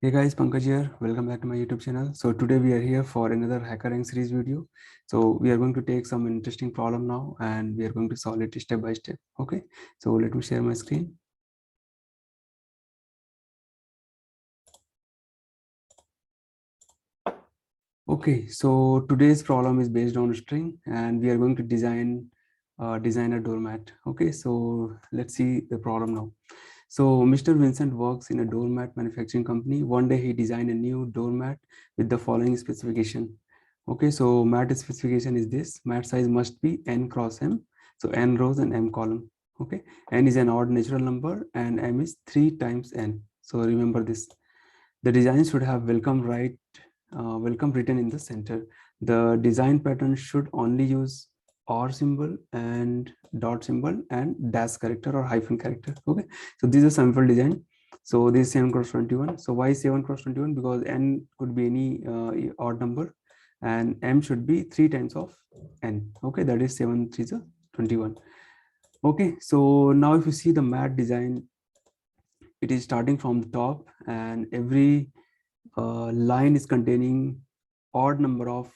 Hey guys, Pankaj here. Welcome back to my YouTube channel. So today we are here for another HackerRank series video. So we are going to take some interesting problem now and we are going to solve it step by step. Okay, so let me share my screen. Okay, so today's problem is based on a string and we are going to design a doormat. Okay, so let's see the problem now. So Mr. Vincent works in a doormat manufacturing company. One day he designed a new doormat with the following specification. Okay, so mat specification is this: mat size must be n cross m. So n rows and m column. Okay, n is an odd natural number and m is 3 times n. So remember this. The design should have welcome written in the center. The design pattern should only use or symbol and dot symbol and dash character or hyphen character. Okay, so this is a sample design. So this is 7 cross 21. So why 7 cross 21? Because n could be any odd number and m should be 3 times of n. Okay, that is 7 3 is 21. Okay, so now if you see the mat design, it is starting from the top and every line is containing odd number of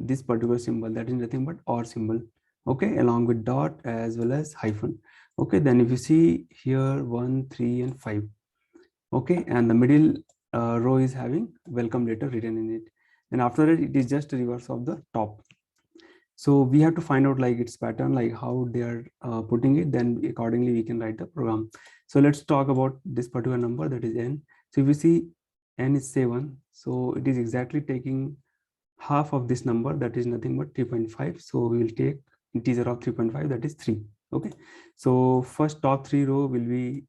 this particular symbol, that is nothing but or symbol. Okay, along with dot as well as hyphen. Okay, then if you see here 1 3 and 5. Okay, and the middle row is having welcome letter written in it, and after that it is just a reverse of the top. So we have to find out like its pattern, like how they are putting it, then accordingly we can write the program. So let's talk about this particular number, that is n. So if you see n is 7, so it is exactly taking half of this number, that is nothing but 3.5. So we will take integer of 3.5, that is 3. Okay, so first top 3 row will be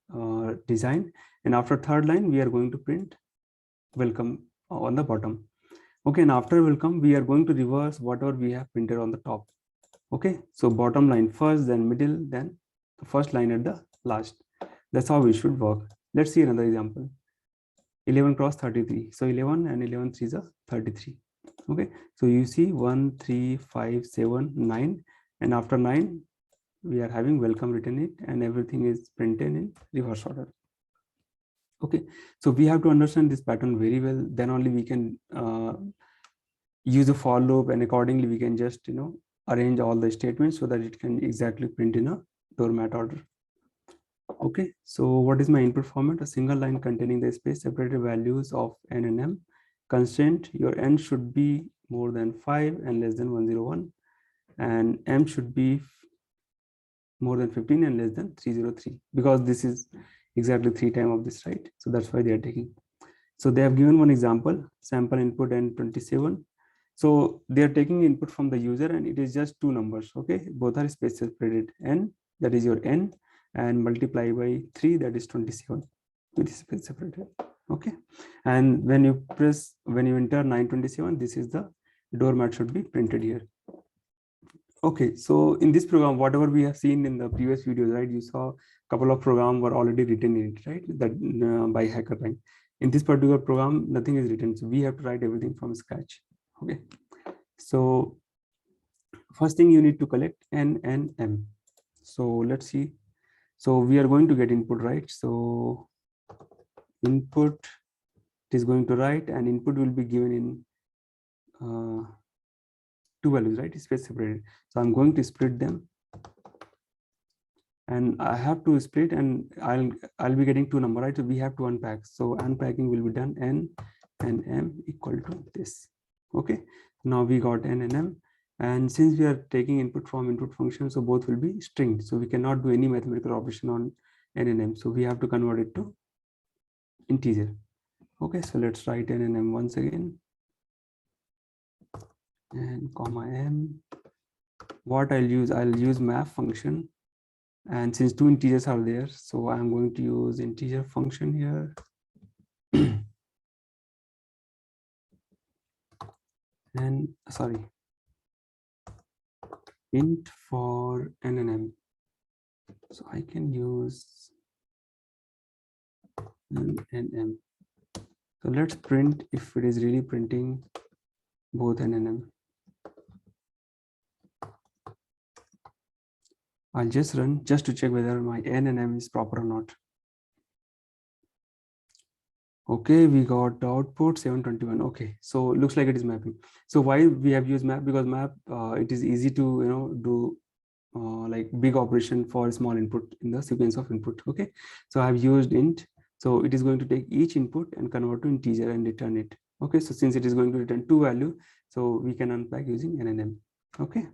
designed, and after third line we are going to print welcome on the bottom. Okay, and after welcome we are going to reverse whatever we have printed on the top. Okay, so bottom line first, then middle, then the first line at the last. That's how we should work. Let's see another example. 11 cross 33. So 11 and 11 3 is 33. Okay, so you see 1 3 5 7 9, and after 9 we are having welcome written it and everything is printed in reverse order. Okay, so we have to understand this pattern very well, then only we can use a for loop, and accordingly we can just arrange all the statements so that it can exactly print in a doormat order. Okay, so what is my input format? A single line containing the space separated values of n and m. Constraint: your n should be more than 5 and less than 101, and m should be more than 15 and less than 303, because this is exactly 3 times of this, right? So that's why they are taking. So they have given one example, sample input n27. So they are taking input from the user and it is just two numbers. Okay, both are space separated, n, that is your n, and multiply by 3, that is 27, with space separated. Okay, and when you enter 927, this is the doormat should be printed here. Okay, so in this program, whatever we have seen in the previous videos, right, you saw a couple of programs were already written in it, right, that by HackerRank. In this particular program, nothing is written, so we have to write everything from scratch. Okay, so first thing you need to collect n and m. So let's see. So we are going to get input, right? So input is going to write, and input will be given in two values, right? Space separated. So I'm going to split them, and I have to split, and I'll be getting two number, right? So we have to unpack. So unpacking will be done n and m equal to this. Okay, now we got n and m, and since we are taking input from input function, so both will be stringed. So we cannot do any mathematical operation on n and m. So we have to convert it to integer. Okay, so let's write n and m once again, and comma m. What I'll use map function. And since two integers are there, so I'm going to use integer function here. And sorry, int for n and m. So I can use n and m. So let's print if it is really printing both n and m. I'll just run just to check whether my n and m is proper or not. Okay, we got the output 721. Okay, so looks like it is mapping. So why we have used map? Because map, it is easy to do like big operation for small input in the sequence of input. Okay, so I have used int, so it is going to take each input and convert to integer and return it. Okay, so since it is going to return two value, so we can unpack using nnm. Okay,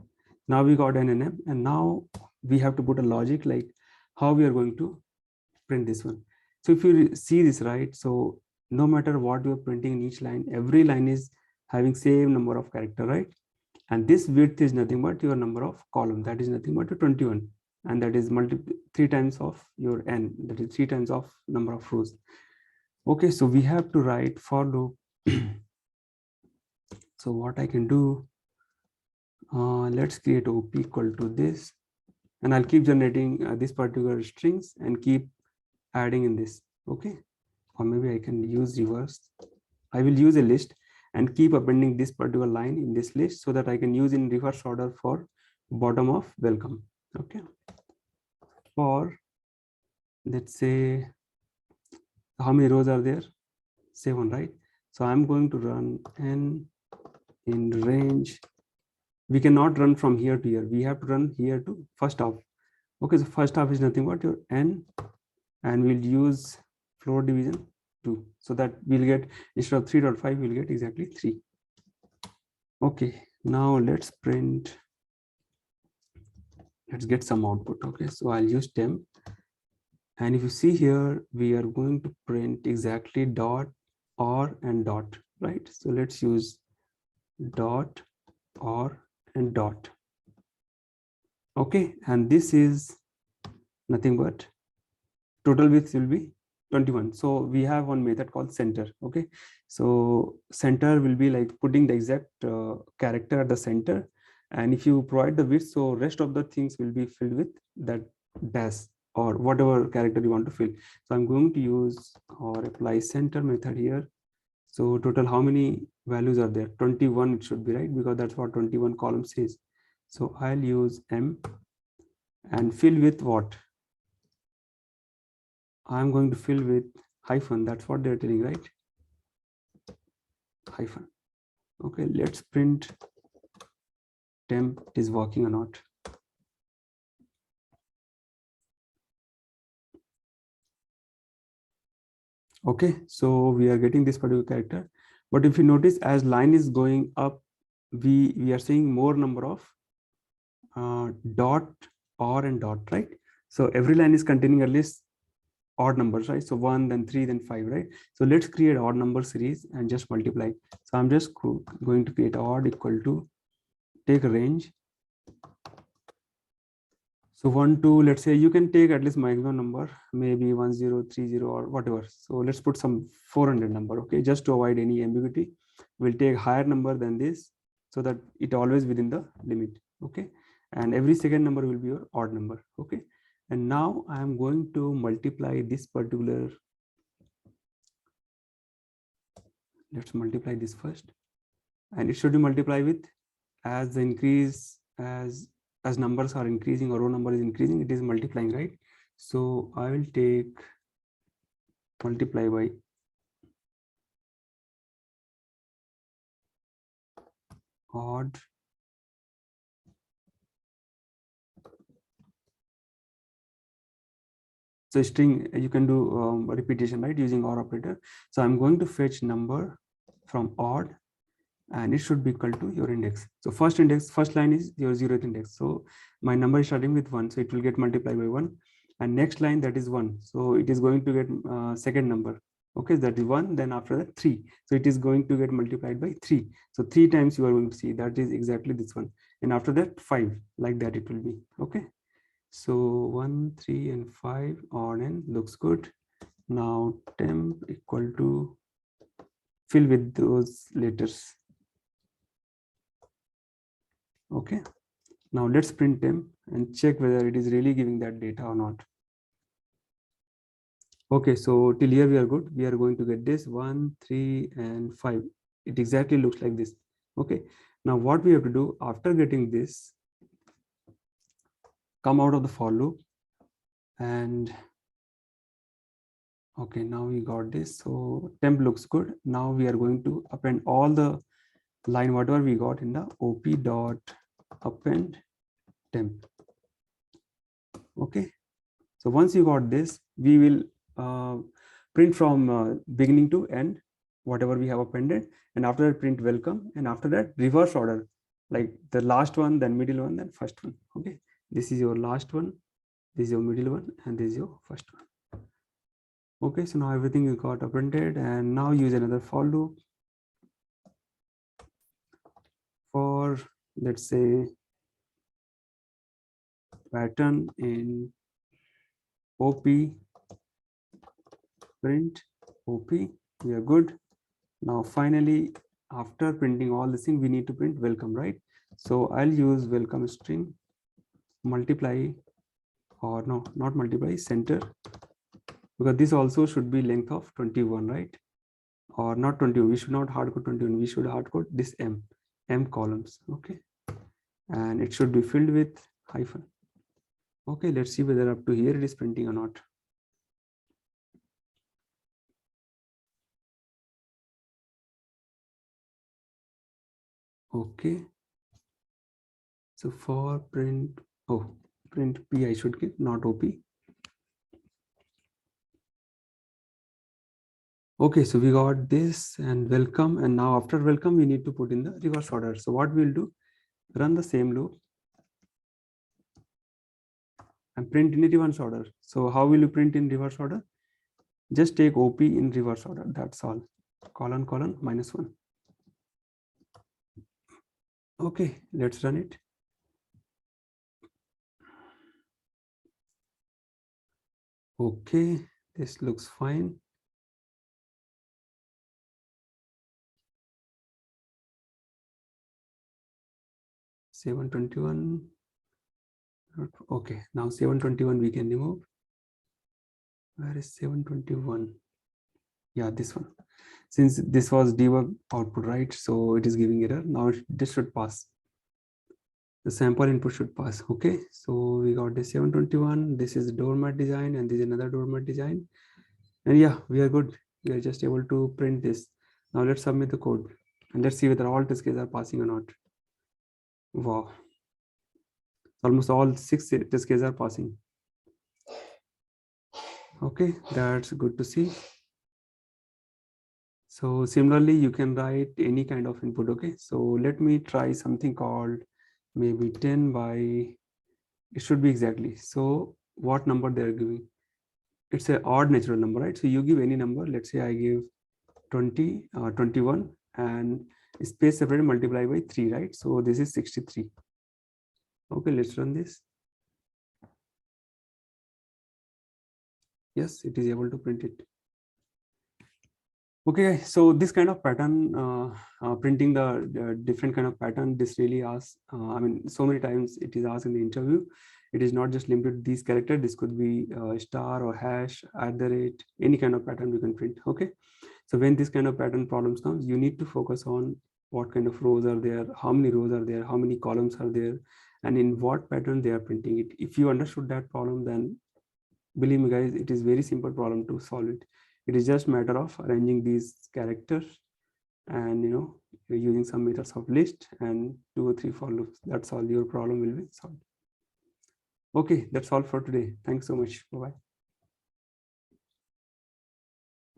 now we got nnm, and now we have to put a logic like how we are going to print this one. So if you see this, right, so no matter what you are printing in each line, every line is having same number of character, right? And this width is nothing but your number of column, that is nothing but your 21, and that is three times of your n, that is three times of number of rows. Okay, so we have to write for loop. So what I can do, let's create op equal to this, and I'll keep generating this particular strings and keep adding in this. Okay, or maybe I can use reverse. I will use a list and keep appending this particular line in this list so that I can use in reverse order for bottom of welcome. Okay, for let's say how many rows are there? 7, right? So I'm going to run n in range. We cannot run from here to here. We have to run here to first half. Okay, so first half is nothing but your n, and we'll use floor division 2, so that we'll get, instead of 3.5, we'll get exactly 3. Okay, now let's print, let's get some output. Okay, so I'll use temp, and if you see here, we are going to print exactly dot, or, and dot, right? So let's use dot, or, and dot. Okay, and this is nothing but total width will be 21. So we have one method called center. Okay, so center will be like putting the exact character at the center, and if you provide the width, so rest of the things will be filled with that dash or whatever character you want to fill. So I'm going to use or apply center method here. So total, how many values are there? 21 it should be, right? Because that's what 21 column says. So I'll use m and fill with what? I'm going to fill with hyphen. That's what they're telling, right? Hyphen. Okay, let's print temp is working or not. Okay, so we are getting this particular character, but if you notice, as line is going up, we are seeing more number of dot, or, and dot, right? So every line is containing at least odd numbers, right? So 1, then 3, then 5, right? So let's create odd number series and just multiply. So I'm just going to create odd equal to, take a range. So 1, 2, let's say you can take at least maximum number, maybe 1030 or whatever. So let's put some 400 number. Okay, just to avoid any ambiguity, we'll take higher number than this so that it always within the limit. Okay, and every second number will be your odd number. Okay, and now I am going to multiply this particular, let's multiply this first, and it should be multiplied with, as the increase, as numbers are increasing or row number is increasing, it is multiplying, right? So I will take multiply by odd, so string, you can do repetition, right, using OR operator. So I'm going to fetch number from odd, and it should be equal to your index. So first index, first line is your 0th index. So my number is starting with 1, so it will get multiplied by 1, and next line, that is 1, so it is going to get second number. Okay, that is 1, then after that 3, so it is going to get multiplied by 3. So 3 times you are going to see, that is exactly this one, and after that 5, like that it will be. Okay, so 1, 3, and 5 on, and looks good. Now temp equal to, fill with those letters. Okay, now let's print temp and check whether it is really giving that data or not. Okay, so till here we are good. We are going to get this 1, 3, and 5. It exactly looks like this. Okay, now what we have to do after getting this, come out of the for loop and Okay, now we got this. So temp looks good. Now we are going to append all the line whatever we got in the op dot append temp. Okay, so once you got this, we will print from beginning to end whatever we have appended, and after that print welcome, and after that reverse order, like the last one, then middle one, then first one. Okay, this is your last one, this is your middle one, and this is your first one. Okay, so now everything you got appended, and now use another for loop for, let's say, pattern in op print op. We are good. Now finally, after printing all this thing, we need to print welcome, right? So I'll use welcome string multiply, or no, not multiply, center, because this also should be length of 21, right? Or not 21, we should not hardcode 21, we should hardcode this m columns. Okay, and it should be filled with hyphen. Okay, let's see whether up to here it is printing or not. Okay, so for print, oh, print p I should give, not op. Okay, so we got this and welcome, and now after welcome we need to put in the reverse order. So what we'll do, run the same loop and print in reverse order. So how will you print in reverse order? Just take op in reverse order, that's all. Colon colon -1. Okay, let's run it. Okay, this looks fine. $721. Okay, now 721 we can remove. Where is 721? Yeah, this one. Since this was debug output, right? So it is giving error. Now this should pass. The sample input should pass. Okay, so we got this 721. This is the doormat design, and this is another doormat design. And yeah, we are good. We are just able to print this. Now let's submit the code and let's see whether all test cases are passing or not. Wow, almost all 6 test cases are passing. Okay, that's good to see. So similarly, you can write any kind of input. Okay, so let me try something called maybe 10 by, it should be exactly. So what number they're giving? It's an odd natural number, right? So you give any number. Let's say I give 20, 21, and space separated multiply by 3, right? So this is 63. Okay, let's run this. Yes, it is able to print it. Okay, so this kind of pattern, printing the different kind of pattern, this really asks, I mean, so many times it is asked in the interview. It is not just limited to these characters. This could be star or hash, @ any kind of pattern you can print. Okay, so when this kind of pattern problems comes, you need to focus on what kind of rows are there, how many rows are there, how many columns are there, and in what pattern they are printing it. If you understood that problem, then believe me guys, it is very simple problem to solve it. It is just matter of arranging these characters and you're using some methods of list and 2 or 3 for loops. That's all, your problem will be solved. Okay, that's all for today. Thanks so much. Bye bye.